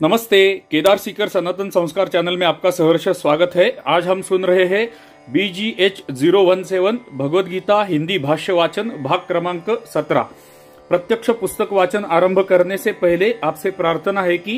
नमस्ते, केदार सीकर सनातन संस्कार चैनल में आपका सहर्ष स्वागत है। आज हम सुन रहे हैं BGH017 भगवद गीता हिंदी भाष्य वाचन भाग क्रमांक 17। प्रत्यक्ष पुस्तक वाचन आरंभ करने से पहले आपसे प्रार्थना है कि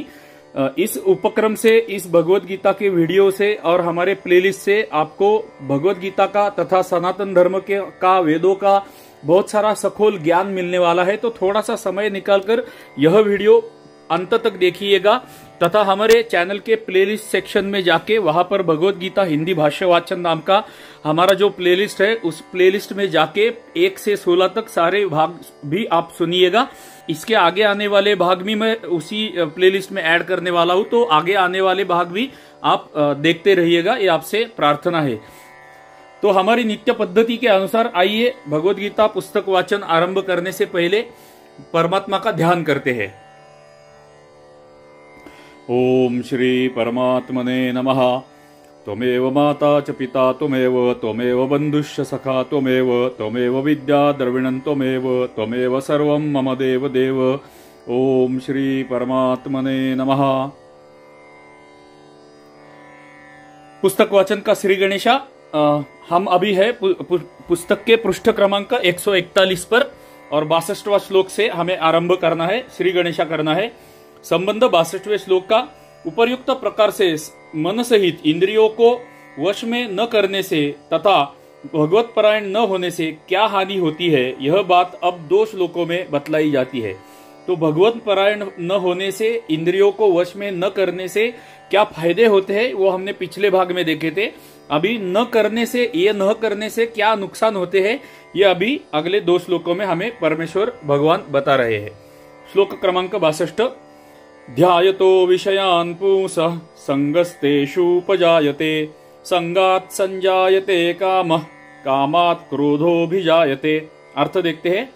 इस उपक्रम से, इस भगवद गीता के वीडियो से और हमारे प्लेलिस्ट से आपको भगवद गीता का तथा सनातन धर्म का वेदों का बहुत सारा सखोल ज्ञान मिलने वाला है। तो थोड़ा सा समय निकालकर यह वीडियो अंत तक देखिएगा तथा हमारे चैनल के प्लेलिस्ट सेक्शन में जाके वहां पर भगवद गीता हिंदी भाष्य वाचन नाम का हमारा जो प्लेलिस्ट है, उस प्लेलिस्ट में जाके 1 से 16 तक सारे भाग भी आप सुनिएगा। इसके आगे आने वाले भाग भी मैं उसी प्लेलिस्ट में ऐड करने वाला हूं, तो आगे आने वाले भाग भी आप देखते रहिएगा, ये आपसे प्रार्थना है। तो हमारी नित्य पद्धति के अनुसार आइए भगवद गीता पुस्तक वाचन आरंभ करने से पहले परमात्मा का ध्यान करते हैं। ओम श्री परमात्मने नमः। त्वमेव माता च पिता त्वमेव बंधुश्च सखा त्वमेव विद्या द्रविणं त्वमेव सर्वं मम देव देव। ओम श्री परमात्मने नमः। पुस्तक वाचन का श्री गणेशा। हम अभी है पुस्तक के पृष्ठ क्रमांक 141 पर और 62वां श्लोक से हमें आरंभ करना है, श्री गणेशा करना है। संबंध 62वें श्लोक का। उपर्युक्त प्रकार से मन सहित इंद्रियों को वश में न करने से तथा भगवत परायण न होने से क्या हानि होती है, यह बात अब 2 श्लोकों में बतलाई जाती है। तो भगवत परायण न होने से, इंद्रियों को वश में न करने से क्या फायदे होते हैं, वो हमने पिछले भाग में देखे थे। अभी न करने से, ये न करने से क्या नुकसान होते हैं, ये अभी अगले 2 श्लोकों में हमें परमेश्वर भगवान बता रहे हैं। श्लोक क्रमांक 62। ध्यायतो विषयान् पुंसः संगस्तेषुपजायते संगात् संजायते कामः कामात् क्रोधोऽभिजायते। अर्थ देखते हैं।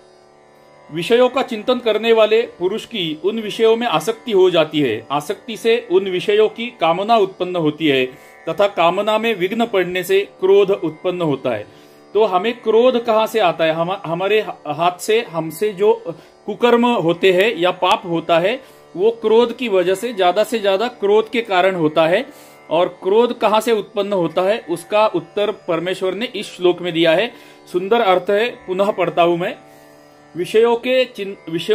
विषयों का चिंतन करने वाले पुरुष की उन विषयों में आसक्ति हो जाती है, आसक्ति से उन विषयों की कामना उत्पन्न होती है तथा कामना में विघ्न पड़ने से क्रोध उत्पन्न होता है। तो हमें क्रोध कहाँ से आता है? हमारे हाथ से, हमसे जो कुकर्म होते हैं या पाप होता है, वो क्रोध की वजह से ज्यादा क्रोध के कारण होता है। और क्रोध कहाँ से उत्पन्न होता है, उसका उत्तर परमेश्वर ने इस श्लोक में दिया है। सुंदर अर्थ है, पुनः पढ़ता हूं मैं। विषयों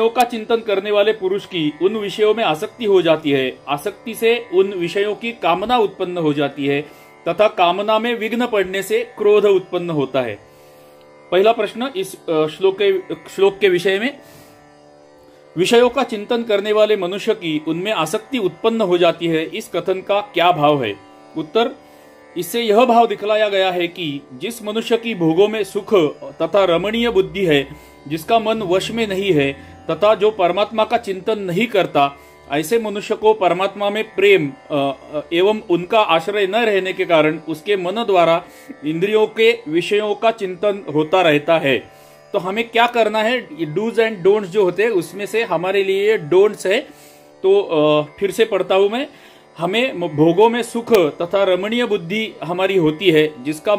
का चिंतन करने वाले पुरुष की उन विषयों में आसक्ति हो जाती है, आसक्ति से उन विषयों की कामना उत्पन्न हो जाती है तथा कामना में विघ्न पड़ने से क्रोध उत्पन्न होता है। पहला प्रश्न इस श्लोक के विषय में। विषयों का चिंतन करने वाले मनुष्य की उनमें आसक्ति उत्पन्न हो जाती है, इस कथन का क्या भाव है? उत्तर, इससे यह भाव दिखलाया गया है कि जिस मनुष्य की भोगों में सुख तथा रमणीय बुद्धि है, जिसका मन वश में नहीं है तथा जो परमात्मा का चिंतन नहीं करता, ऐसे मनुष्य को परमात्मा में प्रेम एवं उनका आश्रय न रहने के कारण उसके मन द्वारा इंद्रियों के विषयों का चिंतन होता रहता है। तो हमें क्या करना है? डूज एंड डोंट्स जो होते हैं, उसमें से हमारे लिए डोंट्स है। तो फिर से पढ़ता हूं मैं। हमें भोगों में सुख तथा रमणीय बुद्धि हमारी होती है, जिसका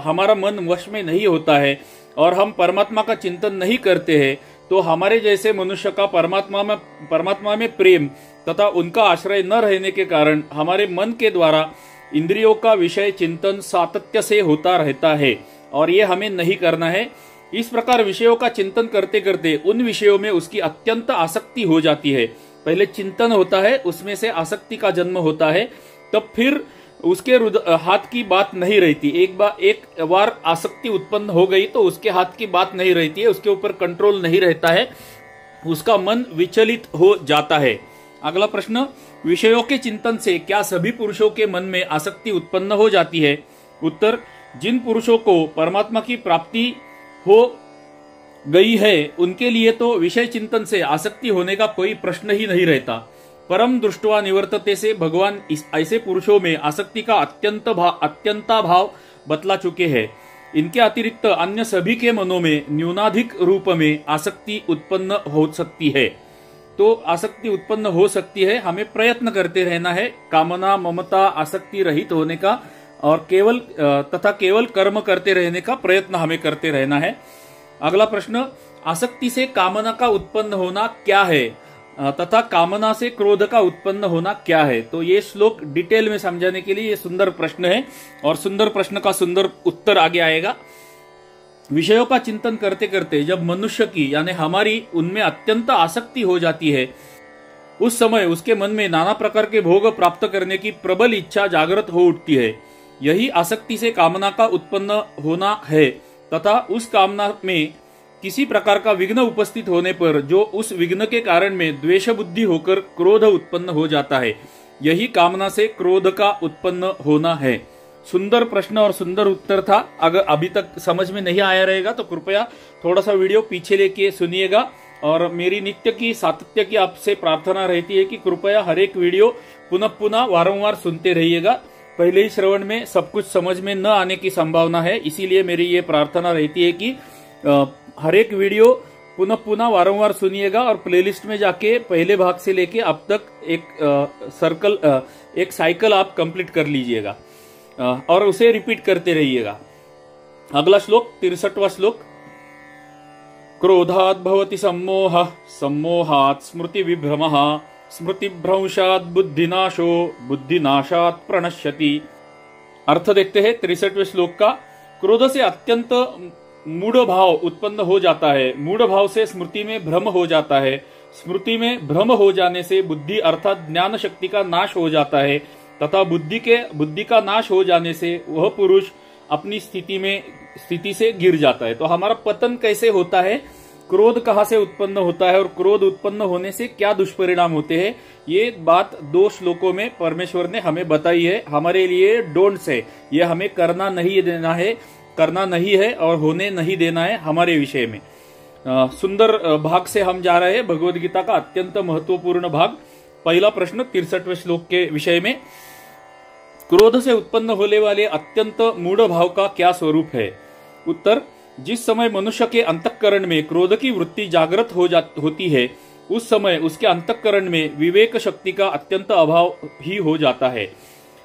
हमारा मन वश में नहीं होता है और हम परमात्मा का चिंतन नहीं करते हैं। तो हमारे जैसे मनुष्य का परमात्मा में प्रेम तथा उनका आश्रय न रहने के कारण हमारे मन के द्वारा इंद्रियों का विषय चिंतन सातत्य से होता रहता है, और ये हमें नहीं करना है। इस प्रकार विषयों का चिंतन करते करते उन विषयों में उसकी अत्यंत आसक्ति हो जाती है। पहले चिंतन होता है, उसमें से आसक्ति का जन्म होता है, तब फिर उसके हाथ की बात नहीं रहती। एक बार आसक्ति उत्पन्न हो गई तो उसके हाथ की बात नहीं रहती है, उसके ऊपर कंट्रोल नहीं रहता है, उसका मन विचलित हो जाता है। अगला प्रश्न। विषयों के चिंतन से क्या सभी पुरुषों के मन में आसक्ति उत्पन्न हो जाती है? उत्तर, जिन पुरुषों को परमात्मा की प्राप्ति हो गई है, उनके लिए तो विषय चिंतन से आसक्ति होने का कोई प्रश्न ही नहीं रहता। परम दृष्टवा निवर्तते से भगवान ऐसे पुरुषों में आसक्ति का अत्यंता भाव बतला चुके हैं। इनके अतिरिक्त अन्य सभी के मनों में न्यूनाधिक रूप में आसक्ति उत्पन्न हो सकती है। तो आसक्ति उत्पन्न हो सकती है, हमें प्रयत्न करते रहना है कामना ममता आसक्ति रहित होने का, और केवल कर्म करते रहने का प्रयत्न हमें करते रहना है। अगला प्रश्न। आसक्ति से कामना का उत्पन्न होना क्या है? तथा कामना से क्रोध का उत्पन्न होना क्या है। तो ये श्लोक डिटेल में समझाने के लिए ये सुंदर प्रश्न है और सुंदर प्रश्न का सुंदर उत्तर आगे आएगा। विषयों का चिंतन करते करते जब मनुष्य की यानी हमारी उनमें अत्यंत आसक्ति हो जाती है, उस समय उसके मन में नाना प्रकार के भोग प्राप्त करने की प्रबल इच्छा जागृत हो उठती है। यही आसक्ति से कामना का उत्पन्न होना है तथा उस कामना में किसी प्रकार का विघ्न उपस्थित होने पर जो उस विघ्न के कारण में द्वेष बुद्धि होकर क्रोध उत्पन्न हो जाता है, यही कामना से क्रोध का उत्पन्न होना है। सुंदर प्रश्न और सुंदर उत्तर था। अगर अभी तक समझ में नहीं आया रहेगा तो कृपया थोड़ा सा वीडियो पीछे लेके सुनिएगा। और मेरी नित्य की सातत्य की आपसे प्रार्थना रहती है कि कृपया हर एक वीडियो पुनः पुनः वारंवार सुनते रहिएगा। पहले ही श्रवण में सब कुछ समझ में न आने की संभावना है, इसीलिए मेरी ये प्रार्थना रहती है कि हर एक वीडियो पुनः पुनः वारंवार सुनिएगा और प्लेलिस्ट में जाके पहले भाग से लेके अब तक एक साइकिल आप कंप्लीट कर लीजिएगा और उसे रिपीट करते रहिएगा। अगला श्लोक 63वां श्लोक। क्रोधात् भवति सम्मोहः, सम्मोहात् स्मृति विभ्रमः, स्मृतिभ्रंशात् बुद्धिनाशो, बुद्धिनाशात् प्रणश्यति। अर्थ देखते हैं 63वें श्लोक का। क्रोध से अत्यंत मूढ़ भाव उत्पन्न हो जाता है, मूढ़ भाव से स्मृति में भ्रम हो जाता है, स्मृति में भ्रम हो जाने से बुद्धि अर्थात ज्ञान शक्ति का नाश हो जाता है तथा बुद्धि का नाश हो जाने से वह पुरुष अपनी स्थिति से गिर जाता है। तो हमारा पतन कैसे होता है, क्रोध कहाँ से उत्पन्न होता है और क्रोध उत्पन्न होने से क्या दुष्परिणाम होते हैं, ये बात 2 श्लोकों में परमेश्वर ने हमें बताई है। हमारे लिए डोंट्स है, ये हमें करना नहीं है और होने नहीं देना है हमारे विषय में। सुंदर भाग से हम जा रहे हैं, भगवद गीता का अत्यंत महत्वपूर्ण भाग। पहला प्रश्न 63वें श्लोक के विषय में, क्रोध से उत्पन्न होने वाले अत्यंत मूढ़ भाव का क्या स्वरूप है। उत्तर, जिस समय मनुष्य के अंतःकरण में क्रोध की वृत्ति जागृत होती है, उस समय उसके अंतःकरण में विवेक शक्ति का अत्यंत अभाव ही हो जाता है।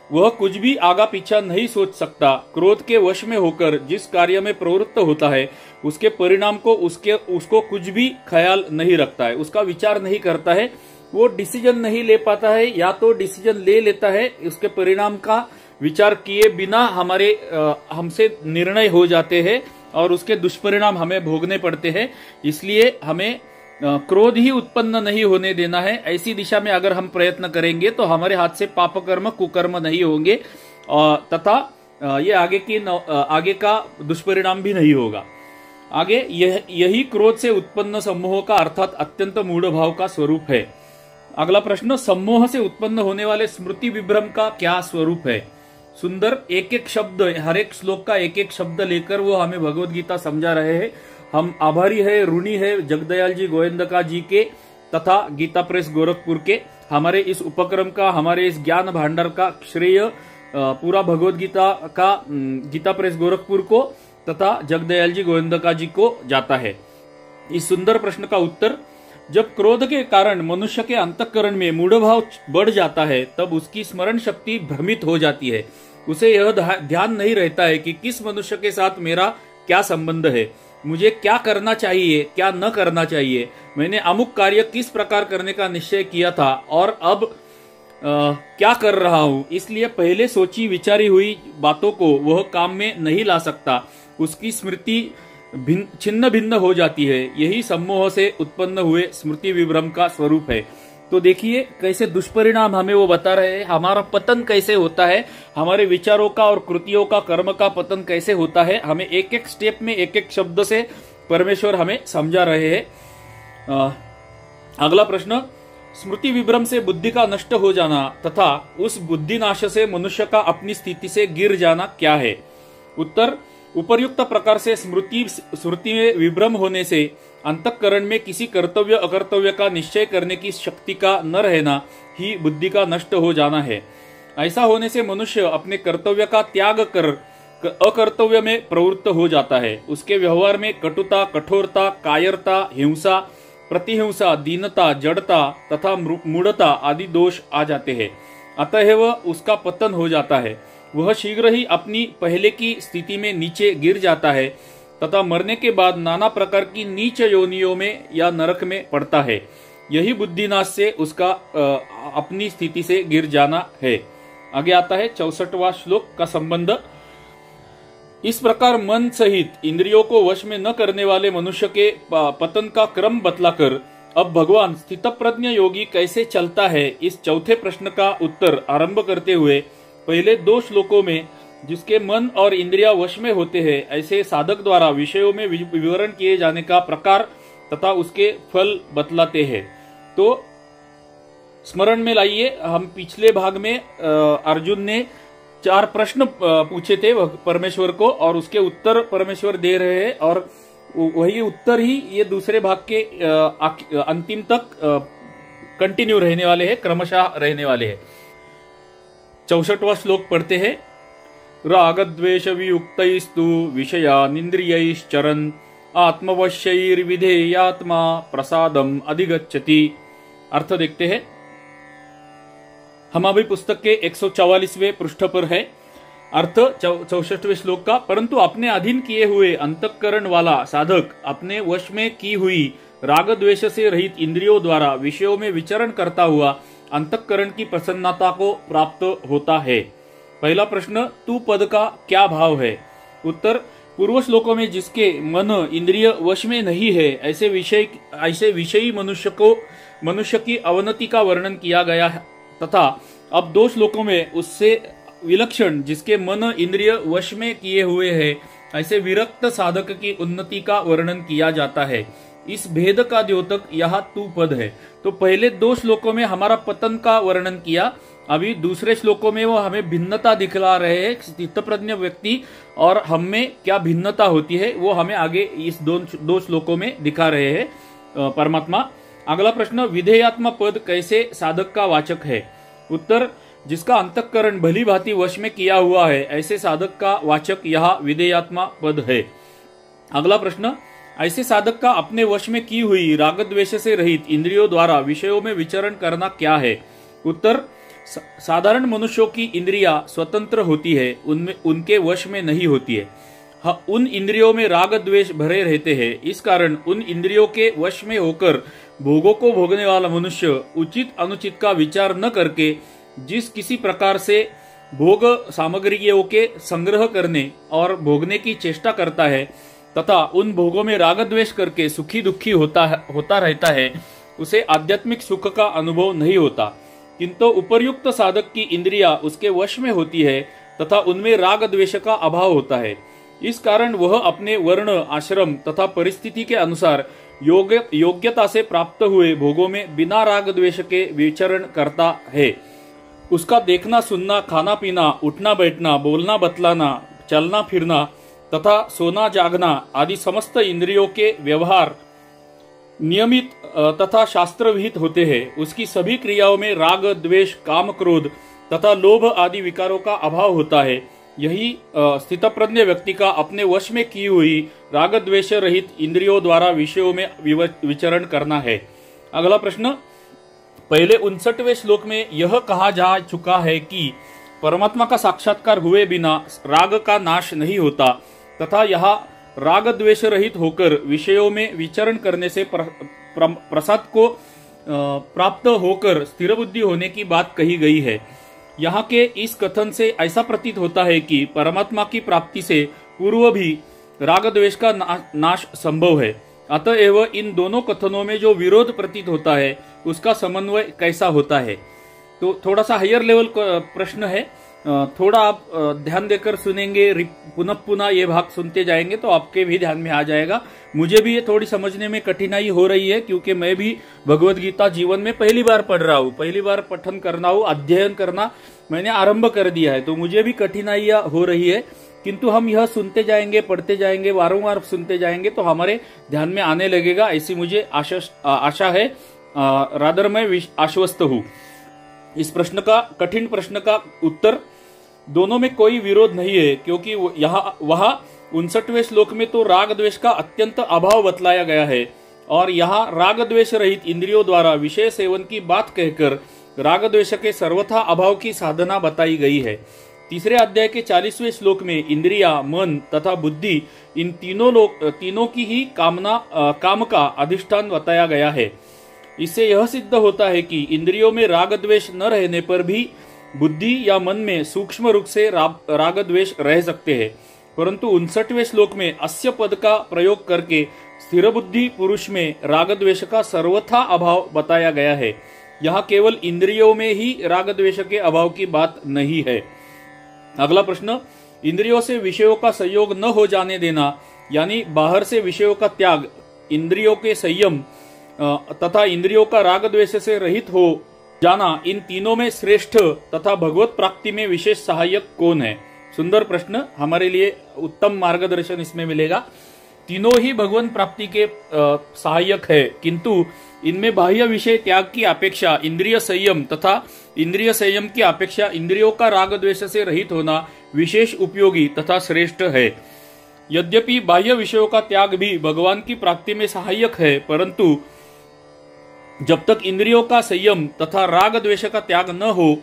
वह कुछ भी आगा पीछा नहीं सोच सकता। क्रोध के वश में होकर जिस कार्य में प्रवृत्त होता है, उसके परिणाम को उसको कुछ भी ख्याल नहीं रखता है, उसका विचार नहीं करता है, वो डिसीजन नहीं ले पाता है, या तो डिसीजन ले लेता है, उसके परिणाम का विचार किए बिना हमसे निर्णय हो जाते हैं और उसके दुष्परिणाम हमें भोगने पड़ते हैं। इसलिए हमें क्रोध ही उत्पन्न नहीं होने देना है। ऐसी दिशा में अगर हम प्रयत्न करेंगे तो हमारे हाथ से पाप कर्म कुकर्म नहीं होंगे तथा ये आगे का दुष्परिणाम भी नहीं होगा। आगे यही क्रोध से उत्पन्न सम्मोह का अर्थात अत्यंत मूढ़ भाव का स्वरूप है। अगला प्रश्न, सम्मोह से उत्पन्न होने वाले स्मृति विभ्रम का क्या स्वरूप है। सुंदर एक एक शब्द, हर एक श्लोक का एक एक शब्द लेकर वो हमें भगवद गीता समझा रहे हैं। हम आभारी है, ऋणी है जगदयाल जी गोविंदका जी के तथा गीता प्रेस गोरखपुर के। हमारे इस उपक्रम का, हमारे इस ज्ञान भांडार का श्रेय पूरा भगवद गीता का गीता प्रेस गोरखपुर को तथा जगदयाल जी गोविंदका जी को जाता है। इस सुंदर प्रश्न का उत्तर, जब क्रोध के कारण मनुष्य के अंतःकरण में मूढ़ भाव बढ़ जाता है, तब उसकी स्मरण शक्ति भ्रमित हो जाती है। उसे यह ध्यान नहीं रहता है कि किस मनुष्य के साथ मेरा क्या संबंध है, मुझे क्या करना चाहिए, क्या न करना चाहिए, मैंने अमुक कार्य किस प्रकार करने का निश्चय किया था और अब क्या कर रहा हूं। इसलिए पहले सोची विचारी हुई बातों को वह काम में नहीं ला सकता, उसकी स्मृति छिन्न भिन्न हो जाती है। यही सम्मोह से उत्पन्न हुए स्मृति विभ्रम का स्वरूप है। तो देखिए कैसे दुष्परिणाम हमें वो बता रहे हैं, हमारा पतन कैसे होता है, हमारे विचारों का और कृतियों का, कर्म का पतन कैसे होता है। हमें एक एक स्टेप में एक एक शब्द से परमेश्वर हमें समझा रहे हैं। अगला प्रश्न, स्मृति विभ्रम से बुद्धि का नष्ट हो जाना तथा उस बुद्धि नाश से मनुष्य का अपनी स्थिति से गिर जाना क्या है। उत्तर, उपर्युक्त प्रकार से स्मृति में विभ्रम होने से अंतःकरण में किसी कर्तव्य अकर्तव्य का निश्चय करने की शक्ति का न रहना ही बुद्धि का नष्ट हो जाना है। ऐसा होने से मनुष्य अपने कर्तव्य का त्याग कर अकर्तव्य में प्रवृत्त हो जाता है। उसके व्यवहार में कटुता, कठोरता, कायरता, हिंसा, प्रतिहिंसा, दीनता, जड़ता तथा मूढ़ता आदि दोष आ जाते हैं। अतएव उसका पतन हो जाता है। वह शीघ्र ही अपनी पहले की स्थिति में नीचे गिर जाता है तथा मरने के बाद नाना प्रकार की नीच योनियों में या नरक में पड़ता है। यही बुद्धिनाश से उसका अपनी स्थिति से गिर जाना है। आगे आता है 64वां श्लोक का संबंध। इस प्रकार मन सहित इंद्रियों को वश में न करने वाले मनुष्य के पतन का क्रम बतलाकर अब भगवान स्थितप्रज्ञ योगी कैसे चलता है, इस चौथे प्रश्न का उत्तर आरंभ करते हुए पहले 2 श्लोकों में जिसके मन और इंद्रिया वश में होते हैं ऐसे साधक द्वारा विषयों में विवरण किए जाने का प्रकार तथा उसके फल बतलाते हैं। तो स्मरण में लाइए, हम पिछले भाग में अर्जुन ने 4 प्रश्न पूछे थे परमेश्वर को और उसके उत्तर परमेश्वर दे रहे हैं और वही उत्तर ही ये दूसरे भाग के अंतिम तक कंटिन्यू रहने वाले हैं, क्रमशः रहने वाले हैं। 64वां श्लोक पढ़ते हैं। राग द्वेष वियुक्तैस्तु विषयानिन्द्रियैश्चरन् आत्मवश्यैर्विधेयात्मा प्रसादम अधिगच्छति। अर्थ देखते हैं। हम अभी पुस्तक के 144वें पृष्ठ पर है। अर्थ 64वें श्लोक का, परंतु अपने अधीन किए हुए अंतःकरण वाला साधक अपने वश में की हुई राग द्वेष से रहित इंद्रियों द्वारा विषयों में विचरण करता हुआ अंतःकरण की प्रसन्नता को प्राप्त होता है। पहला प्रश्न, तू पद का क्या भाव है? उत्तर, पूर्व श्लोकों में जिसके मन इंद्रिय वश में नहीं है ऐसे विषयी मनुष्य की अवनति का वर्णन किया गया है तथा अब 2 श्लोकों में उससे विलक्षण जिसके मन इंद्रिय वश में किए हुए हैं ऐसे विरक्त साधक की उन्नति का वर्णन किया जाता है। इस भेद का द्योतक यहाँ तू पद है। तो पहले 2 श्लोकों में हमारा पतन का वर्णन किया, अभी दूसरे श्लोकों में वो हमें भिन्नता दिखला रहे हैं। स्थितप्रज्ञ व्यक्ति और हम में क्या भिन्नता होती है वो हमें आगे इस 2 श्लोकों में दिखा रहे हैं परमात्मा। अगला प्रश्न, विधेयात्मा पद कैसे साधक का वाचक है? उत्तर, जिसका अंतःकरण भली भांति वश में किया हुआ है ऐसे साधक का वाचक यह विधेयात्मा पद है। अगला प्रश्न, ऐसे साधक का अपने वश में की हुई राग द्वेष से रहित इंद्रियों द्वारा विषयों में विचरण करना क्या है? उत्तर, साधारण मनुष्यों की इंद्रियां स्वतंत्र होती है, उनमें उनके वश में नहीं होती है। उन इंद्रियों में राग द्वेष भरे रहते हैं। इस कारण उन इंद्रियों के वश में होकर भोगों को भोगने वाला मनुष्य उचित अनुचित का विचार न करके जिस किसी प्रकार से भोग सामग्रियों के संग्रह करने और भोगने की चेष्टा करता है तथा उन भोगों में राग द्वेष करके सुखी दुखी होता रहता है, उसे आध्यात्मिक सुख का अनुभव नहीं होता। किंतु उपर्युक्त साधक की इंद्रियां उसके वश में होती है तथा उनमें राग द्वेष का अभाव होता है। इस कारण वह अपने वर्ण, आश्रम तथा परिस्थिति के अनुसार योग्यता से प्राप्त हुए भोगों में बिना राग द्वेष के विचरण करता है। उसका देखना, सुनना, खाना पीना, उठना बैठना, बोलना बतलाना, चलना फिरना तथा सोना जागना आदि समस्त इंद्रियों के व्यवहार नियमित तथा शास्त्र विहित होते हैं। उसकी सभी क्रियाओं में राग द्वेष, काम, क्रोध तथा लोभ आदि विकारों का अभाव होता है। यही स्थितप्रज्ञ व्यक्ति का अपने वश में की हुई राग द्वेष रहित इंद्रियों द्वारा विषयों में विचरण करना है। अगला प्रश्न, पहले 59वें श्लोक में यह कहा जा चुका है कि परमात्मा का साक्षात्कार हुए बिना राग का नाश नहीं होता तथा यह राग द्वेष रहित होकर विषयों में विचरण करने से प्रसाद को प्राप्त होकर स्थिर बुद्धि होने की बात कही गई है। यहाँ के इस कथन से ऐसा प्रतीत होता है कि परमात्मा की प्राप्ति से पूर्व भी राग द्वेष का नाश संभव है। अतएव इन दोनों कथनों में जो विरोध प्रतीत होता है उसका समन्वय कैसा होता है? तो थोड़ा सा हायर लेवल प्रश्न है, थोड़ा आप ध्यान देकर सुनेंगे, पुनः ये भाग सुनते जाएंगे तो आपके भी ध्यान में आ जाएगा। मुझे भी ये थोड़ी समझने में कठिनाई हो रही है क्योंकि मैं भी भगवत गीता जीवन में पहली बार पढ़ रहा हूँ, पहली बार पठन करना हो, अध्ययन करना मैंने आरंभ कर दिया है, तो मुझे भी कठिनाइयां हो रही है। किंतु हम यह सुनते जाएंगे, पढ़ते जाएंगे, वारंवार सुनते जाएंगे तो हमारे ध्यान में आने लगेगा, ऐसी मुझे आशा है। रादर मैं आश्वस्त हूँ। इस प्रश्न का, कठिन प्रश्न का उत्तर दोनों में कोई विरोध नहीं है क्योंकि वहां 59वें श्लोक में तो राग द्वेष का अत्यंत अभाव बतलाया गया है और यहाँ राग द्वेष रहित इंद्रियों द्वारा विषय सेवन की बात कहकर राग द्वेष के सर्वथा अभाव की साधना बताई गई है। तीसरे अध्याय के 40वें श्लोक में इंद्रिया, मन तथा बुद्धि इन तीनों की ही काम का अधिष्ठान बताया गया है। इससे यह सिद्ध होता है कि इंद्रियों में राग द्वेष न रहने पर भी बुद्धि या मन में सूक्ष्म रूप से राग द्वेष रह सकते हैं, परंतु 59वें श्लोक में अस्य पद का प्रयोग करके स्थिर बुद्धि पुरुष में राग द्वेष का सर्वथा अभाव बताया गया है। यहाँ केवल इंद्रियों में ही राग द्वेष के अभाव की बात नहीं है। अगला प्रश्न, इंद्रियों से विषयों का संयोग न हो जाने देना यानी बाहर से विषयों का त्याग, इंद्रियों के संयम तथा इंद्रियों का राग द्वेष से रहित हो जाना, इन तीनों में श्रेष्ठ तथा भगवत प्राप्ति में विशेष सहायक कौन है? सुंदर प्रश्न, हमारे लिए उत्तम मार्गदर्शन इसमें मिलेगा। तीनों ही भगवान प्राप्ति के सहायक है, किंतु इनमें बाह्य विषय त्याग की अपेक्षा इंद्रिय संयम तथा इंद्रिय संयम की अपेक्षा इंद्रियों का राग द्वेष से रहित होना विशेष उपयोगी तथा श्रेष्ठ है। यद्यपि बाह्य विषयों का त्याग भी भगवान की प्राप्ति में सहायक है, परंतु जब तक इंद्रियों का संयम तथा राग द्वेष का त्याग न हो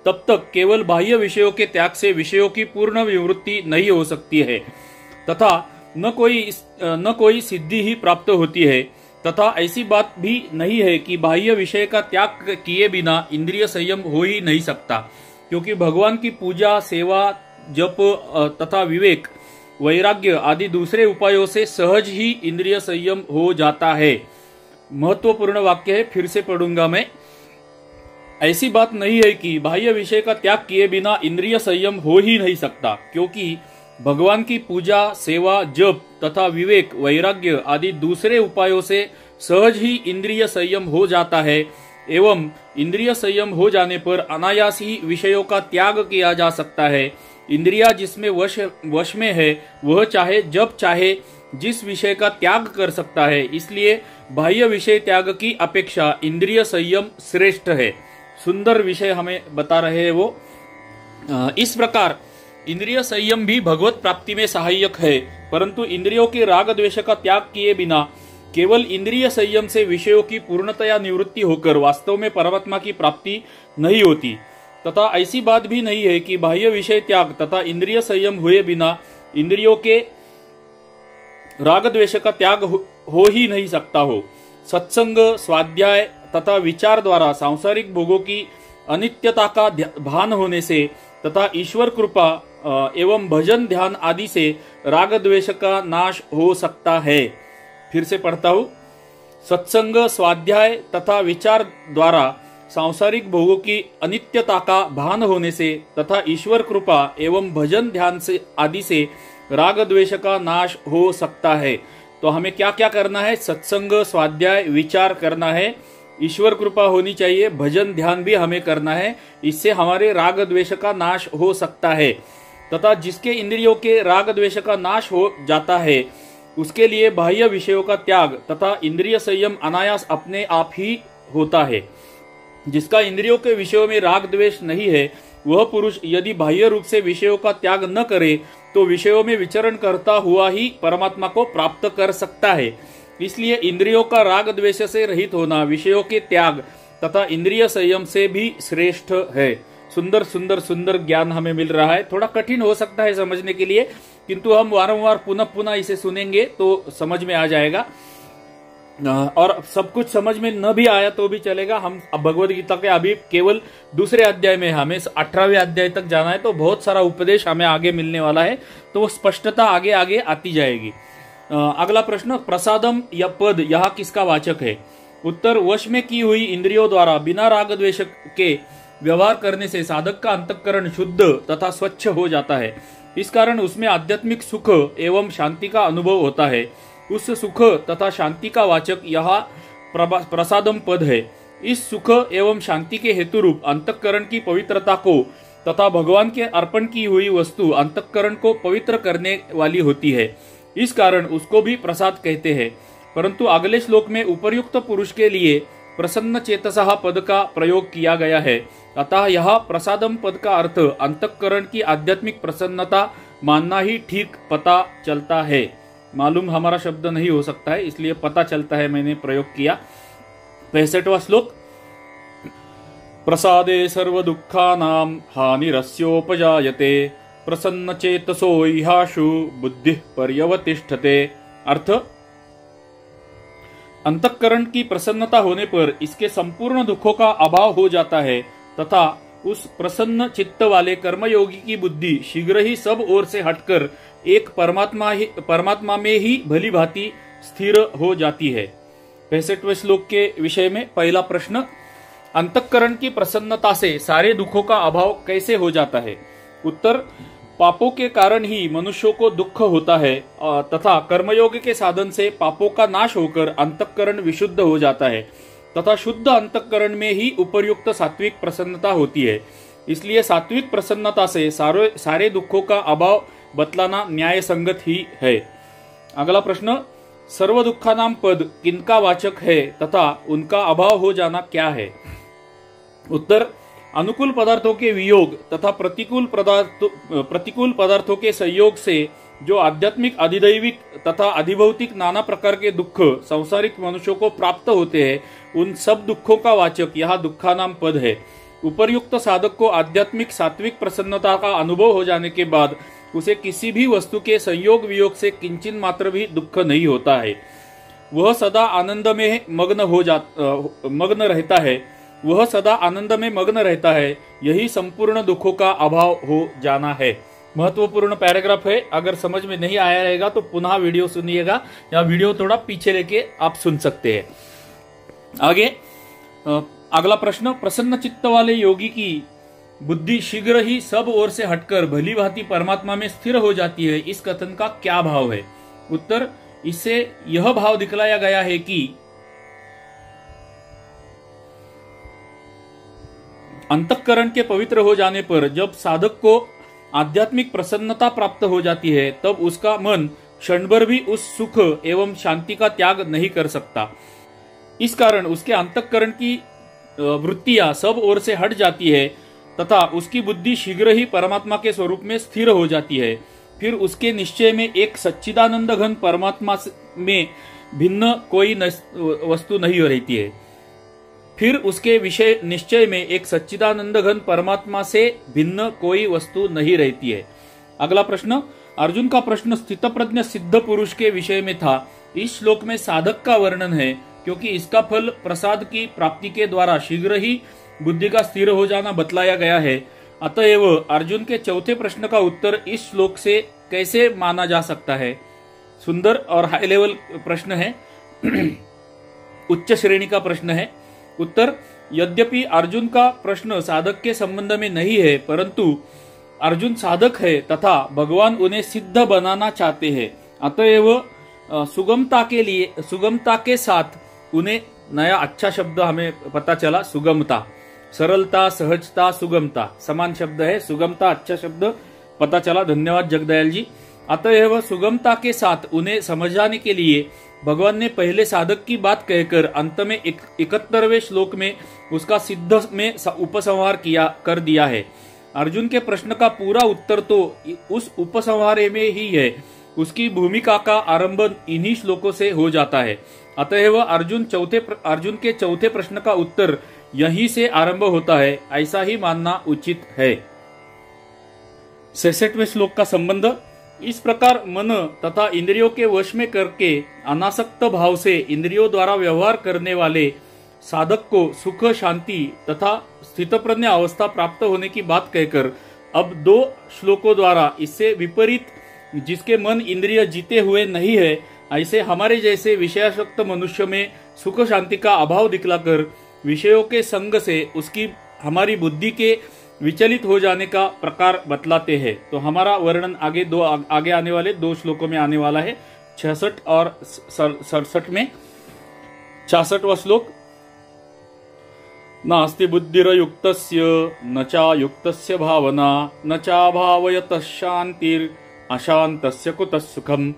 तब तक केवल बाह्य विषयों के त्याग से विषयों की पूर्ण विवृत्ति नहीं हो सकती है तथा न कोई सिद्धि ही प्राप्त होती है। तथा ऐसी बात भी नहीं है कि बाह्य विषय का त्याग किए बिना इंद्रिय संयम हो ही नहीं सकता, क्योंकि भगवान की पूजा, सेवा, जप तथा विवेक, वैराग्य आदि दूसरे उपायों से सहज ही इंद्रिय संयम हो जाता है। महत्वपूर्ण वाक्य है, फिर से पढ़ूंगा मैं। ऐसी बात नहीं है कि बाह्य विषय का त्याग किए बिना इंद्रिय संयम हो ही नहीं सकता, क्योंकि भगवान की पूजा, सेवा, जप तथा विवेक, वैराग्य आदि दूसरे उपायों से सहज ही इंद्रिय संयम हो जाता है एवं इंद्रिय संयम हो जाने पर अनायास ही विषयों का त्याग किया जा सकता है। इंद्रिया जिसमें वश में है वह चाहे जब चाहे जिस विषय का त्याग कर सकता है, इसलिए बाह्य विषय त्याग की अपेक्षा इंद्रिय संयम श्रेष्ठ है। सुंदर विषय हमें बता रहे हैं वो। इस प्रकार इंद्रिय संयम भी भगवत प्राप्ति में सहायक है, परंतु इंद्रियों के राग द्वेष का त्याग किए बिना केवल इंद्रिय संयम से विषयों की पूर्णतया निवृत्ति होकर वास्तव में परमात्मा की प्राप्ति नहीं होती। तथा ऐसी बात भी नहीं है कि बाह्य विषय त्याग तथा इंद्रिय संयम हुए बिना इंद्रियों के राग द्वेष का त्याग हो ही नहीं सकता हो। सत्संग, स्वाध्याय तथा विचार द्वारा सांसारिक भोगों की अनित्यता का भान होने से तथा ईश्वर कृपा एवं भजन ध्यान आदि से राग द्वेष का नाश हो सकता है। फिर से पढ़ता हूँ। सत्संग, स्वाध्याय तथा विचार द्वारा सांसारिक भोगों की अनित्यता का भान होने से तथा ईश्वर कृपा एवं भजन ध्यान से आदि से राग द्वेष का नाश हो सकता है। तो हमें क्या क्या करना है? सत्संग, स्वाध्याय, विचार करना है, ईश्वर कृपा होनी चाहिए, भजन ध्यान भी हमें करना है। इससे हमारे राग द्वेष का नाश हो सकता है तथा जिसके इंद्रियों के राग द्वेष का नाश हो जाता है उसके लिए बाह्य विषयों का त्याग तथा इंद्रिय संयम अनायास अपने आप ही होता है। जिसका इंद्रियों के विषयों में राग द्वेष नहीं है वह पुरुष यदि बाह्य रूप से विषयों का त्याग न करे तो विषयों में विचरण करता हुआ ही परमात्मा को प्राप्त कर सकता है। इसलिए इंद्रियों का राग द्वेष से रहित होना विषयों के त्याग तथा इंद्रिय संयम से भी श्रेष्ठ है। सुंदर सुंदर सुंदर ज्ञान हमें मिल रहा है। थोड़ा कठिन हो सकता है समझने के लिए, किंतु हम वारंवार पुनः पुनः इसे सुनेंगे तो समझ में आ जाएगा। और सब कुछ समझ में न भी आया तो भी चलेगा। हम भगवद गीता के अभी केवल दूसरे अध्याय में, हमें 18वें अध्याय तक जाना है, तो बहुत सारा उपदेश हमें आगे मिलने वाला है, तो वो स्पष्टता आगे आगे आती जाएगी। अगला प्रश्न, प्रसादम या पद यहाँ किसका वाचक है? उत्तर, वश में की हुई इंद्रियों द्वारा बिना राग द्वेष के व्यवहार करने से साधक का अंतःकरण शुद्ध तथा स्वच्छ हो जाता है। इस कारण उसमें आध्यात्मिक सुख एवं शांति का अनुभव होता है। उस सुख तथा शांति का वाचक यहाँ प्रसादम पद है। इस सुख एवं शांति के हेतु रूप अंतःकरण की पवित्रता को तथा भगवान के अर्पण की हुई वस्तु अंतःकरण को पवित्र करने वाली होती है, इस कारण उसको भी प्रसाद कहते हैं। परंतु अगले श्लोक में उपर्युक्त पुरुष के लिए प्रसन्न चेतसः पद का प्रयोग किया गया है, अतः यह प्रसादम पद का अर्थ अंतःकरण की आध्यात्मिक प्रसन्नता मानना ही ठीक पता चलता है। मालूम हमारा शब्द नहीं हो सकता है, इसलिए पता चलता है मैंने प्रयोग किया। 65वां श्लोक, प्रसादे सर्व दुःखानां हानिरस्योपजायते प्रसन्न चेतसो इहाशु बुद्धि पर्यवतिष्ठते। अर्थ, अंतःकरण की प्रसन्नता होने पर इसके संपूर्ण दुखों का अभाव हो जाता है तथा उस प्रसन्न चित्त वाले कर्मयोगी की बुद्धि शीघ्र ही सब ओर से हटकर एक परमात्मा में ही भली भांति स्थिर हो जाती है। 65वें श्लोक के विषय में पहला प्रश्न, अंतःकरण की प्रसन्नता से सारे दुखों का अभाव कैसे हो जाता है? उत्तर, पापों के कारण ही मनुष्यों को दुख होता है तथा कर्मयोग के साधन से पापों का नाश होकर अंतःकरण विशुद्ध हो जाता है तथा शुद्ध अंतःकरण में ही उपर्युक्त सात्विक प्रसन्नता होती है। इसलिए सात्विक प्रसन्नता से सारे दुखों का अभाव बतलाना न्याय संगत ही है। अगला प्रश्न, सर्व दुखानाम पद किनका वाचक है तथा उनका अभाव हो जाना क्या है? उत्तर, अनुकूल पदार्थों के वियोग तथा प्रतिकूल पदार्थों के संयोग से जो आध्यात्मिक, अधिदैविक तथा अधिभौतिक नाना प्रकार के दुख संसारिक मनुष्यों को प्राप्त होते हैं, उन सब दुखों का वाचक यहाँ दुखानाम पद है। उपर्युक्त साधक को आध्यात्मिक सात्विक प्रसन्नता का अनुभव हो जाने के बाद उसे किसी भी वस्तु के संयोग वियोग से किंचित मात्र भी दुख नहीं होता है। वह सदा आनंद में मग्न रहता है। वह सदा आनंद में मग्न रहता है। यही संपूर्ण दुखों का अभाव हो जाना है। महत्वपूर्ण पैराग्राफ है। अगर समझ में नहीं आया रहेगा तो पुनः वीडियो सुनिएगा या वीडियो थोड़ा पीछे लेके आप सुन सकते हैं। आगे अगला प्रश्न, प्रसन्न चित्त वाले योगी की बुद्धि शीघ्र ही सब ओर से हटकर भली भांति परमात्मा में स्थिर हो जाती है। इस कथन का क्या भाव है? उत्तर, इससे यह भाव दिखलाया गया है कि अंतःकरण के पवित्र हो जाने पर जब साधक को आध्यात्मिक प्रसन्नता प्राप्त हो जाती है तब उसका मन क्षणभर भी उस सुख एवं शांति का त्याग नहीं कर सकता। इस कारण उसके अंतःकरण की वृत्तियां सब ओर से हट जाती है तथा उसकी बुद्धि शीघ्र ही परमात्मा के स्वरूप में स्थिर हो जाती है। फिर उसके निश्चय में एक सच्चिदानंद घन परमात्मा में भिन्न कोई वस्तु नहीं रहती है। फिर उसके विषय निश्चय में एक सच्चिदानंद घन परमात्मा से भिन्न कोई वस्तु नहीं रहती है। अगला प्रश्न, अर्जुन का प्रश्न स्थितप्रज्ञ सिद्ध पुरुष के विषय में था। इस श्लोक में साधक का वर्णन है क्योंकि इसका फल प्रसाद की प्राप्ति के द्वारा शीघ्र ही बुद्धि का स्थिर हो जाना बतलाया गया है। अतएव अर्जुन के चौथे प्रश्न का उत्तर इस श्लोक से कैसे माना जा सकता है? सुंदर और हाई लेवल प्रश्न है। उच्च श्रेणी का प्रश्न है। उत्तर, यद्यपि अर्जुन का प्रश्न साधक के संबंध में नहीं है, परंतु अर्जुन साधक है तथा भगवान उन्हें सिद्ध बनाना चाहते हैं। अतएव सुगमता के साथ उन्हें नया अच्छा शब्द हमें पता चला, सुगमता। सरलता, सहजता, सुगमता समान शब्द है। सुगमता अच्छा शब्द पता चला। धन्यवाद जगदयाल जी। अतएव सुगमता के साथ उन्हें समझाने के लिए भगवान ने पहले साधक की बात कहकर अंत में 71वें श्लोक में उसका सिद्ध में उपसंहार कर दिया है। अर्जुन के प्रश्न का पूरा उत्तर तो उस उपसंहार में ही है। उसकी भूमिका का आरंभ इन्हीं श्लोकों से हो जाता है। अतएव अर्जुन के चौथे प्रश्न का उत्तर यहीं से आरंभ होता है, ऐसा ही मानना उचित है। 66वें श्लोक का संबंध, इस प्रकार मन तथा इंद्रियों के वश में करके अनासक्त भाव से इंद्रियों द्वारा व्यवहार करने वाले साधक को सुख, शांति तथा स्थितप्रज्ञ अवस्था प्राप्त होने की बात कहकर अब 2 श्लोकों द्वारा इससे विपरीत जिसके मन इंद्रिय जीते हुए नहीं है, ऐसे हमारे जैसे विषयासक्त मनुष्य में सुख शांति का अभाव दिखलाकर विषयों के संग से उसकी हमारी बुद्धि के विचलित हो जाने का प्रकार बतलाते हैं। तो हमारा वर्णन आगे आने वाले 2 श्लोकों में आने वाला है, 66 और 67 में। 66वां श्लोक, नास्ति बुद्धिर्युक्तस्य न चायुक्तस्य भावना न चाभावयतः शांतिर् अशांतस्य कुतः सुखम।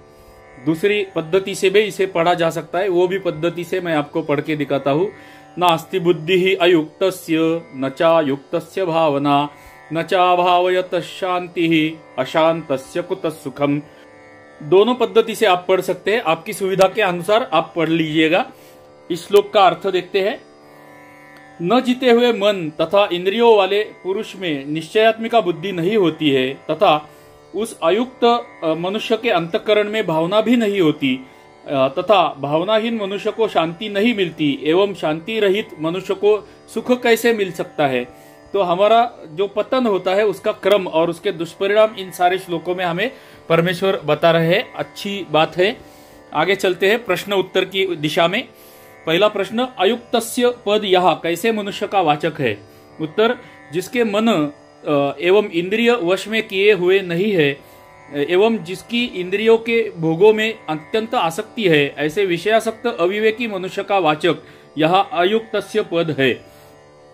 दूसरी पद्धति से भी इसे पढ़ा जा सकता है, वो भी पद्धति से मैं आपको पढ़ के दिखाता हूँ। नास्ति बुद्धि अयुक्तस्य न चायुक्तस्य भावना न चाभावयतः शांतिः अशांतस्य कुतः सुखम। दोनों पद्धति से आप पढ़ सकते हैं, आपकी सुविधा के अनुसार आप पढ़ लीजिएगा। इस श्लोक का अर्थ देखते हैं। न जीते हुए मन तथा इंद्रियों वाले पुरुष में निश्चयात्मिका बुद्धि नहीं होती है तथा उस अयुक्त मनुष्य के अंतःकरण में भावना भी नहीं होती। तथा भावनाहीन मनुष्य को शांति नहीं मिलती एवं शांति रहित मनुष्य को सुख कैसे मिल सकता है। तो हमारा जो पतन होता है उसका क्रम और उसके दुष्परिणाम इन सारे श्लोकों में हमें परमेश्वर बता रहे हैं। अच्छी बात है। आगे चलते हैं प्रश्न उत्तर की दिशा में। पहला प्रश्न, अयुक्तस्य पद यह कैसे मनुष्य का वाचक है। उत्तर, जिसके मन एवं इंद्रिय वश में किए हुए नहीं है एवं जिसकी इंद्रियों के भोगों में अत्यंत आसक्ति है, ऐसे विषयासक्त अविवेकी मनुष्य का वाचक यह अयुक्तस्य पद है।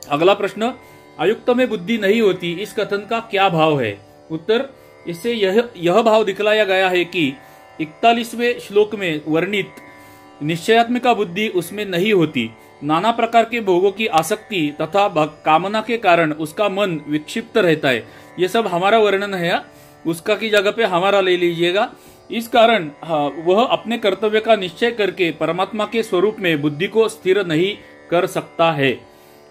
अगला प्रश्न, अयुक्त में बुद्धि नहीं होती, इस कथन का क्या भाव है। उत्तर, इससे यह भाव दिखलाया गया है कि 41वें श्लोक में वर्णित निश्चयात्मिका बुद्धि उसमें नहीं होती। नाना प्रकार के भोगों की आसक्ति तथा कामना के कारण उसका मन विक्षिप्त रहता है। ये सब हमारा वर्णन है, उसका की जगह पे हमारा ले लीजिएगा। इस कारण वह अपने कर्तव्य का निश्चय करके परमात्मा के स्वरूप में बुद्धि को स्थिर नहीं कर सकता है।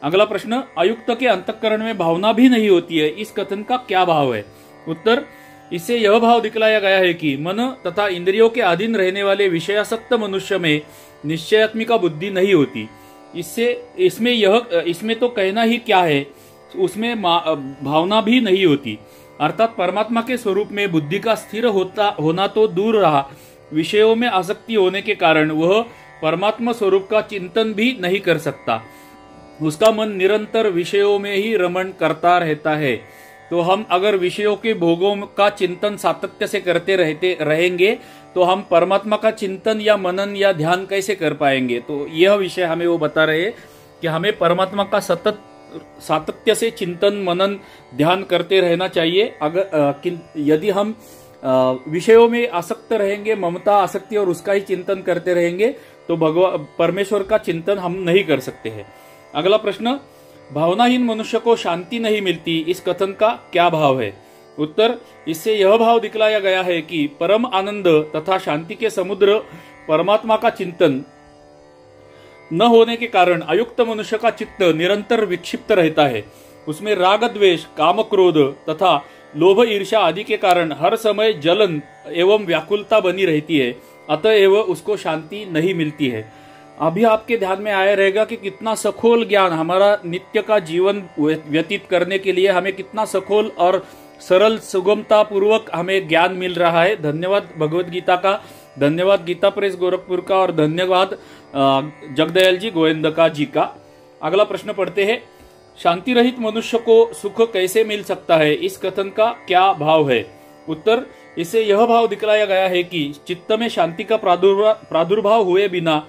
अगला प्रश्न, अयुक्त के अंतःकरण में भावना भी नहीं होती है, इस कथन का क्या भाव है। उत्तर, इससे यह भाव दिखलाया गया है कि मन तथा इंद्रियों के अधीन रहने वाले विषयासक्त मनुष्य में निश्चयात्मिका बुद्धि नहीं होती। इसमें तो कहना ही क्या है, उसमें भावना भी नहीं होती। अर्थात परमात्मा के स्वरूप में बुद्धि का स्थिर होना तो दूर रहा, विषयों में आसक्ति होने के कारण वह परमात्मा स्वरूप का चिंतन भी नहीं कर सकता। उसका मन निरंतर विषयों में ही रमण करता रहता है। तो हम अगर विषयों के भोगों का चिंतन सातत्य से करते रहेंगे तो हम परमात्मा का चिंतन या मनन या ध्यान कैसे कर पाएंगे। तो यह विषय हमें वो बता रहे हैं कि हमें परमात्मा का सतत सातत्य से चिंतन मनन ध्यान करते रहना चाहिए। अगर यदि हम विषयों में आसक्त रहेंगे, ममता आसक्ति और उसका ही चिंतन करते रहेंगे तो परमेश्वर का चिंतन हम नहीं कर सकते हैं। अगला प्रश्न, भावनाहीन मनुष्य को शांति नहीं मिलती, इस कथन का क्या भाव है। उत्तर, इससे यह भाव दिखलाया गया है कि परम आनंद तथा शांति के समुद्र परमात्मा का चिंतन न होने के कारण अयुक्त मनुष्य का चित्त निरंतर विक्षिप्त रहता है। उसमें राग द्वेष काम क्रोध तथा लोभ ईर्ष्या आदि के कारण हर समय जलन एवं व्याकुलता बनी रहती है, अतएव उसको शांति नहीं मिलती है। अभी आपके ध्यान में आया रहेगा कि कितना सखोल ज्ञान हमारा नित्य का जीवन व्यतीत करने के लिए हमें कितना सखोल और सरल सुगमता पूर्वक हमें ज्ञान मिल रहा है। धन्यवाद भगवत गीता का, धन्यवाद गीता प्रेस गोरखपुर का और धन्यवाद जगदयाल जी गोविंदका जी का। अगला प्रश्न पढ़ते हैं, शांति रहित मनुष्य को सुख कैसे मिल सकता है, इस कथन का क्या भाव है। उत्तर, इससे यह भाव दिखलाया गया है कि चित्त में शांति का प्रादुर्भाव हुए बिना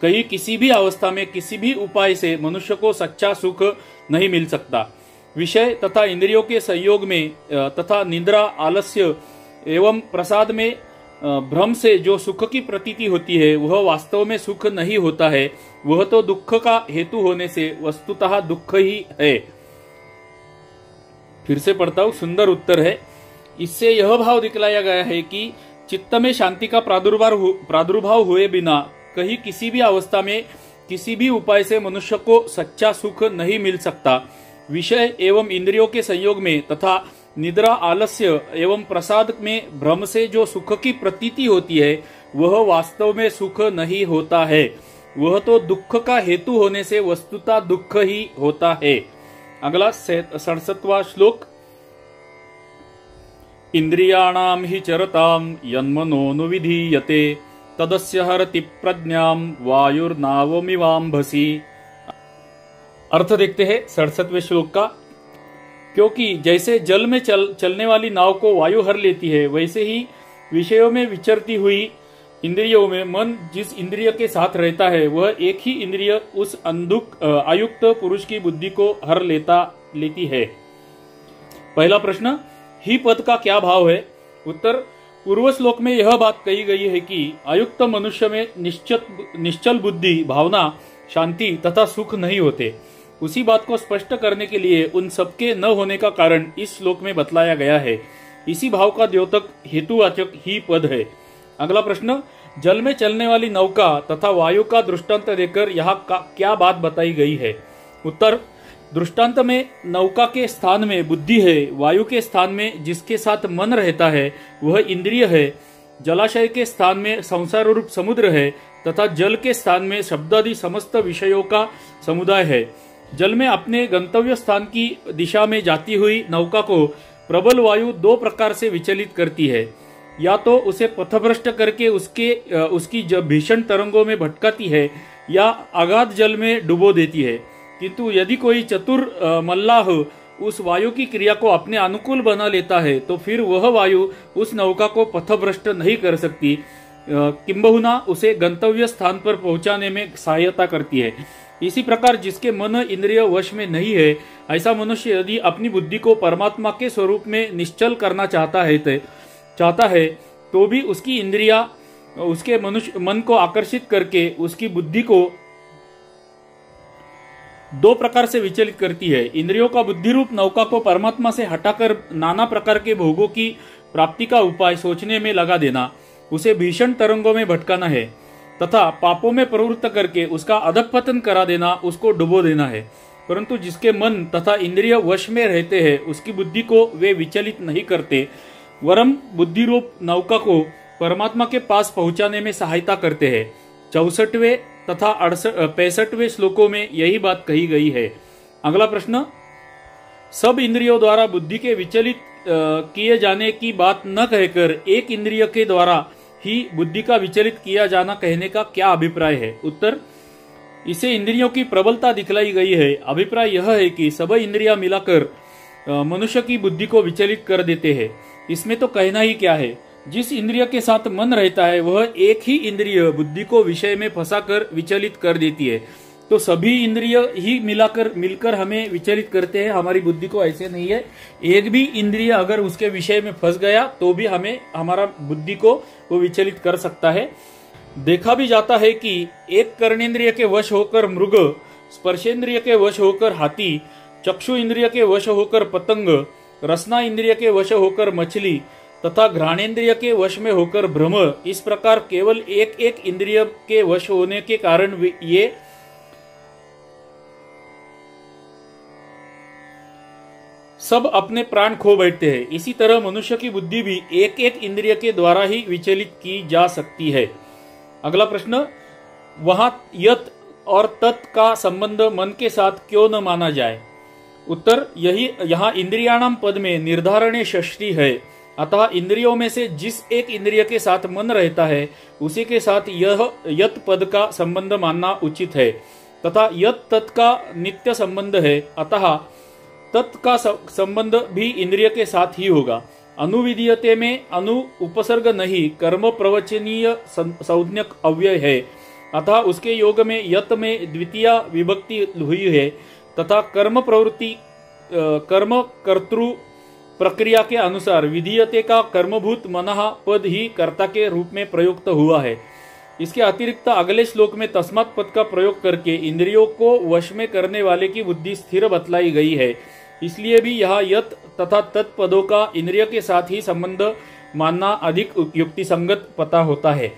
कहीं किसी भी अवस्था में किसी भी उपाय से मनुष्य को सच्चा सुख नहीं मिल सकता। विषय तथा इंद्रियों के संयोग में तथा निद्रा आलस्य एवं प्रसाद में भ्रम से जो सुख की प्रतीति होती है वह वास्तव में सुख नहीं होता है, वह तो दुख का हेतु होने से वस्तुतः दुख ही है। फिर से पढ़ता हूं, सुंदर उत्तर है। इससे यह भाव दिखलाया गया है कि चित्त में शांति का प्रादुर्भाव हुए बिना कहीं किसी भी अवस्था में किसी भी उपाय से मनुष्य को सच्चा सुख नहीं मिल सकता। विषय एवं इंद्रियों के संयोग में तथा निद्रा आलस्य एवं प्रसाद में भ्रम से जो सुख की प्रतीति होती है वह वास्तव में सुख नहीं होता है, वह तो दुख का हेतु होने से वस्तुतः दुख ही होता है। अगला 67वां श्लोक, इंद्रियाणाम ही चरताम यन्मनोनुविधीयते तदस्य हरति प्रज्ञाम वायुर्नावमिवाम्भसी। अर्थ देखते हैं 67वें श्लोक का। क्योंकि जैसे जल में चलने वाली नाव को वायु हर लेती है, वैसे ही विषयों में विचरती हुई इंद्रियों में मन जिस इंद्रिय के साथ रहता है वह एक ही इंद्रिय उस अयुक्त पुरुष की बुद्धि को हर लेती है। पहला प्रश्न, ही पद का क्या भाव है। उत्तर, पूर्व श्लोक में यह बात कही गई है कि अयुक्त मनुष्य में निश्चल बुद्धि, भावना, शांति तथा सुख नहीं होते। उसी बात को स्पष्ट करने के लिए उन सबके न होने का कारण इस श्लोक में बतलाया गया है। इसी भाव का द्योतक हेतुवाचक ही पद है। अगला प्रश्न, जल में चलने वाली नौका तथा वायु का दृष्टांत देकर यहाँ क्या बात बताई गई है। उत्तर, दृष्टांत में नौका के स्थान में बुद्धि है, वायु के स्थान में जिसके साथ मन रहता है वह इंद्रिय है। जलाशय के स्थान में संसार रूप समुद्र है तथा जल के स्थान में शब्दादि समस्त विषयों का समुदाय है। जल में अपने गंतव्य स्थान की दिशा में जाती हुई नौका को प्रबल वायु दो प्रकार से विचलित करती है, या तो उसे पथभ्रष्ट करके उसकी भीषण तरंगों में भटकाती है या अगाध जल में डुबो देती है। किंतु यदि कोई चतुर मल्लाह उस वायु की क्रिया को अपने अनुकूल बना लेता है तो फिर वह वायु उस नौका को पथभ्रष्ट नहीं कर सकती, किंबहुना उसे गंतव्य स्थान पर पहुंचाने में सहायता करती है। इसी प्रकार जिसके मन इंद्रिय वश में नहीं है, ऐसा मनुष्य यदि अपनी बुद्धि को परमात्मा के स्वरूप में निश्चल करना चाहता है तो भी उसकी इंद्रिया उसके मन को आकर्षित करके उसकी बुद्धि को दो प्रकार से विचलित करती है। इंद्रियों का बुद्धि रूप नौका को परमात्मा से हटाकर नाना प्रकार के भोगों की प्राप्ति का उपाय सोचने में लगा देना, उसे भीषण तरंगों में भटकाना है तथा पापों में प्रवृत्त करके उसका अधःपतन करा देना, उसको डुबो देना है। परंतु जिसके मन तथा इंद्रिय वश में रहते हैं, उसकी बुद्धि को वे विचलित नहीं करते, वरम बुद्धि रूप नौका को परमात्मा के पास पहुंचाने में सहायता करते हैं। 64वें तथा 65वें श्लोकों में यही बात कही गई है। अगला प्रश्न, सब इंद्रियों द्वारा बुद्धि के विचलित किए जाने की बात न कहकर एक इंद्रिय के द्वारा ही बुद्धि का विचलित किया जाना कहने का क्या अभिप्राय है? उत्तर, इसे इंद्रियों की प्रबलता दिखलाई गई है। अभिप्राय यह है कि सब इंद्रियां मिलाकर मनुष्य की बुद्धि को विचलित कर देते हैं। इसमें तो कहना ही क्या है, जिस इंद्रिय के साथ मन रहता है वह एक ही इंद्रिय बुद्धि को विषय में फंसाकर विचलित कर देती है। तो सभी इंद्रिय ही मिलकर हमें विचलित करते हैं, हमारी बुद्धि को ऐसे नहीं है। एक भी इंद्रिय अगर उसके विषय में फंस गया तो भी हमारा बुद्धि को वो विचलित कर सकता है। देखा भी जाता है कि एक कर्णेंद्रिय के वश होकर मृग, स्पर्शेंद्रिय के वश होकर हाथी, चक्षु इंद्रिय के वश होकर पतंग, रसना इंद्रिय के वश होकर मछली तथा घ्राणेन्द्रिय के वश में होकर भ्रम, इस प्रकार केवल एक एक इंद्रिय के वश होने के कारण ये सब अपने प्राण खो बैठते हैं। इसी तरह मनुष्य की बुद्धि भी एक एक इंद्रिय के द्वारा ही विचलित की जा सकती है। अगला प्रश्न, वहां यत और तत् का संबंध मन के साथ क्यों न माना जाए? उत्तर, यही यहाँ इंद्रियाणाम पद में निर्धारणे षष्ठी है, अतः इंद्रियों में से जिस एक इंद्रिय के साथ मन रहता है उसी के साथ यह यत पद का संबंध मानना उचित है तथा यत तत् का नित्य संबंध है, अतः तत् का संबंध भी इंद्रिय के साथ ही होगा। अनुविधीयते में अनु उपसर्ग नहीं, कर्म प्रवचनीय संज्ञक अव्यय है, अतः उसके योग में यत में द्वितीय विभक्ति हुई है तथा कर्म प्रवृत्ति कर्म कर्तृ प्रक्रिया के अनुसार विधीयते का कर्मभूत मनः पद ही कर्ता के रूप में प्रयुक्त हुआ है। इसके अतिरिक्त अगले श्लोक में तस्मात् पद का प्रयोग करके इंद्रियों को वश में करने वाले की बुद्धि स्थिर बतलाई गई है। इसलिए भी यह यत तथा तत्पदों का इंद्रिय के साथ ही संबंध मानना अधिक युक्तिसंगत पता होता है।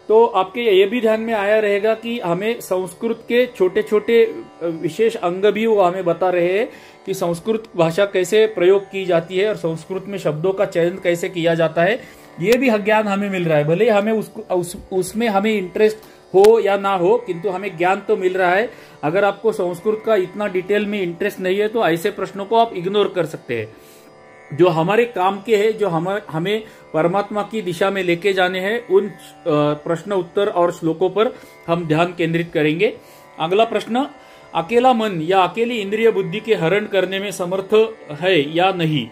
तो आपके ये भी ध्यान में आया रहेगा कि हमें संस्कृत के छोटे छोटे विशेष अंग भी वो हमें बता रहे हैं कि संस्कृत भाषा कैसे प्रयोग की जाती है और संस्कृत में शब्दों का चयन कैसे किया जाता है। ये भी ज्ञान हमें मिल रहा है, भले हमें उसमें हमें इंटरेस्ट हो या ना हो, किंतु हमें ज्ञान तो मिल रहा है। अगर आपको संस्कृत का इतना डिटेल में इंटरेस्ट नहीं है तो ऐसे प्रश्नों को आप इग्नोर कर सकते हैं। जो हमारे काम के हैं, जो हमें परमात्मा की दिशा में लेके जाने हैं, उन प्रश्न उत्तर और श्लोकों पर हम ध्यान केंद्रित करेंगे। अगला प्रश्न, अकेला मन या अकेली इंद्रिय बुद्धि के हरण करने में समर्थ है या नहीं?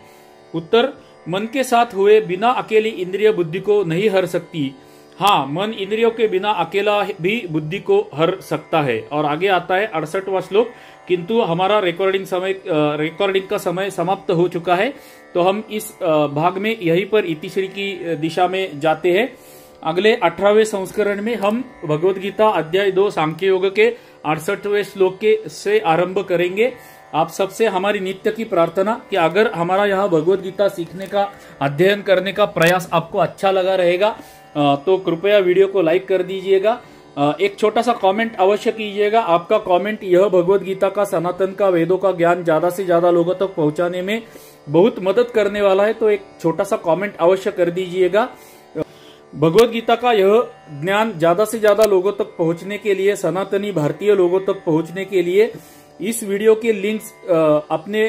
उत्तर, मन के साथ हुए बिना अकेली इंद्रिय बुद्धि को नहीं हर सकती। हाँ, मन इंद्रियों के बिना अकेला भी बुद्धि को हर सकता है। और आगे आता है 68वां श्लोक, किंतु हमारा रिकॉर्डिंग का समय समाप्त हो चुका है, तो हम इस भाग में यहीं पर इतिश्री की दिशा में जाते हैं। अगले 18वें संस्करण में हम भगवद गीता अध्याय 2 सांख्य योग के 68वें श्लोक के से आरंभ करेंगे। आप सबसे हमारी नित्य की प्रार्थना कि अगर हमारा यहाँ भगवद गीता सीखने का, अध्ययन करने का प्रयास आपको अच्छा लगा रहेगा तो कृपया वीडियो को लाइक कर दीजिएगा। एक छोटा सा कमेंट अवश्य कीजिएगा। आपका कमेंट यह भगवद गीता का, सनातन का, वेदों का ज्ञान ज्यादा से ज्यादा लोगों तक पहुंचाने में बहुत मदद करने वाला है, तो एक छोटा सा कमेंट अवश्य कर दीजिएगा। भगवत गीता का यह ज्ञान ज्यादा से ज्यादा लोगों तक पहुंचने के लिए, सनातनी भारतीय लोगों तक पहुंचने के लिए इस वीडियो के लिंक्स अपने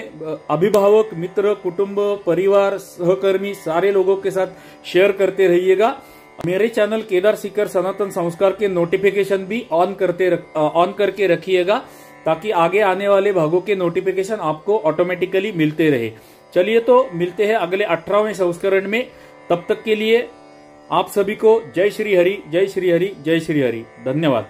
अभिभावक, मित्र, कुटुंब, परिवार, सहकर्मी सारे लोगों के साथ शेयर करते रहिएगा। मेरे चैनल केदार सीकर सनातन संस्कार के नोटिफिकेशन भी ऑन करके रखिएगा, ताकि आगे आने वाले भागों के नोटिफिकेशन आपको ऑटोमेटिकली मिलते रहे। चलिए तो मिलते हैं अगले 18वें संस्करण में। तब तक के लिए आप सभी को जय श्री हरि, जय श्री हरि, जय श्री हरि। धन्यवाद।